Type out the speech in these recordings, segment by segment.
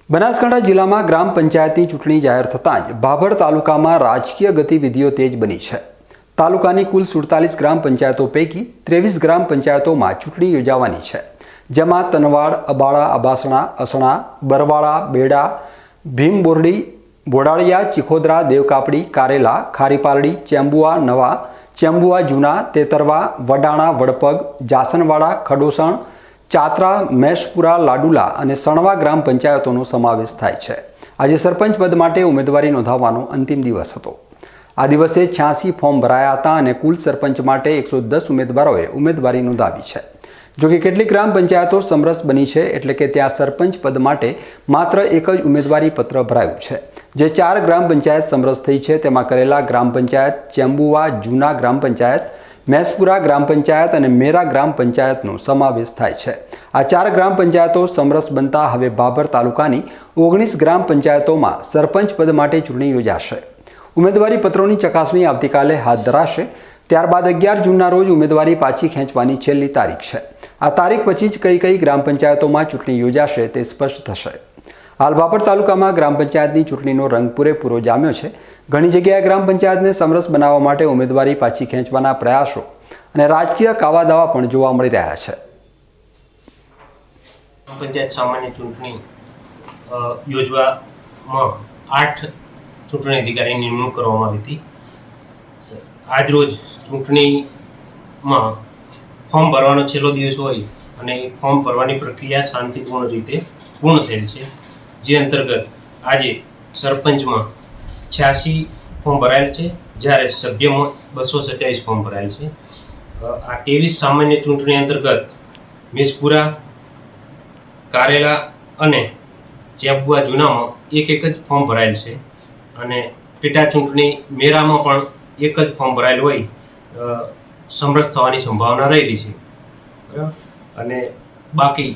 બનાસકાંઠા જિલ્લામાં ગ્રામ પંચાયતની ચૂંટણી જાહેર થતાં જ ભાભર તાલુકામાં રાજકીય ગતિવિધિઓ તેજ બની છે। તાલુકાની કુલ 47 ગ્રામ પંચાયતો પૈકી 23 ગ્રામ પંચાયતોમાં ચૂંટણી યોજાવાની છે, જેમાં તનવાડ, અબાળા, અબાસણા, અસણા, બરવાળા, બેડા, ભીમબોરડી, બોડાળિયા, ચીખોદરા, દેવકાપડી, કારેલા, ખારીપારડી, ચેમ્બુઆ નવા, ચેમ્બુઆ જૂના, તેતરવા, વડાણા, વડપગ, જાસનવાડા, ખડોસણ, ચાત્રા, મેશપુરા, લાડુલા અને સણવા ગ્રામ પંચાયતોનો સમાવેશ થાય છે। આજે સરપંચ પદ માટે ઉમેદવારી નોંધાવવાનો અંતિમ દિવસ હતો। આ દિવસે 86 ફોર્મ ભરાયા હતા અને કુલ સરપંચ માટે 110 ઉમેદવારોએ ઉમેદવારી નોંધાવી છે। જોકે કેટલીક ગ્રામ પંચાયતો સમરસ બની છે, એટલે કે ત્યાં સરપંચ પદ માટે માત્ર એક જ ઉમેદવારી પત્ર ભરાયું છે। જે 4 ગ્રામ પંચાયત સમરસ થઈ છે તેમાં કરેલા ગ્રામ પંચાયત, ચેમ્બુઆ જૂના ગ્રામ પંચાયત, મેસપુરા ગ્રામ પંચાયત અને મેરા ગ્રામ પંચાયતનો સમાવેશ થાય છે। આ 4 ગ્રામ પંચાયતો સમરસ બનતા હવે ભાભર તાલુકાની 19 ગ્રામ પંચાયતોમાં સરપંચ પદ માટે ચૂંટણી યોજાશે। ઉમેદવારી પત્રોની ચકાસણી આવતીકાલે હાથ ધરાશે। ત્યારબાદ 11 જૂનના રોજ ઉમેદવારી પાછી ખેંચવાની છેલ્લી તારીખ છે। આ તારીખ પછી જ કઈ ગ્રામ પંચાયતોમાં ચૂંટણી યોજાશે તે સ્પષ્ટ થશે। હાલ ભાભર તાલુકામાં ગ્રામ પંચાયતની ચૂંટણીનો રંગ પૂરેપૂરો જામ્યો છે। ઘણી જગ્યાએ ગ્રામ પંચાયતને સમરસ બનાવવા માટે ઉમેદવારી પાછી ખેંચવાના પ્રયાસો અને રાજકીય કાવાદાવા પણ જોવા મળી રહ્યા છે। ગ્રામ પંચાયત સામાન્ય ચૂંટણી યોજવામાં 8 ચૂંટણી અધિકારીની નિમણૂક કરવામાં આવી હતી। આજ રોજ ચૂંટણીમાં ફોર્મ ભરવાનો છેલ્લો દિવસ હોય અને ફોર્મ ભરવાની પ્રક્રિયા શાંતિપૂર્ણ રીતે પૂર્ણ થયેલ છે, જે અંતર્ગત આજે સરપંચમાં 86 ફોર્મ ભરાયેલ છે, જ્યારે સભ્યમાં 227 ફોર્મ ભરાયેલ છે। આ 23 સામાન્ય ચૂંટણી અંતર્ગત મેસપુરા, કારેલા અને ચેમ્બુઆ જૂનામાં એક જ ફોર્મ ભરાયેલ છે અને પેટા ચૂંટણી મેરામાં પણ એક જ ફોર્મ ભરાયેલ હોય સમરસ થવાની સંભાવના રહેલી છે, બરાબર। અને બાકી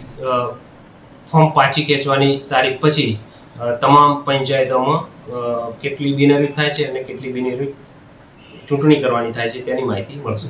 ફોર્મ પાછી ખેંચવાની તારીખ પછી તમામ પંચાયતોમાં કેટલી બિનહરીફ થાય છે અને કેટલી બિનહરીફ ચૂંટણી કરવાની થાય છે તેની માહિતી મળશે।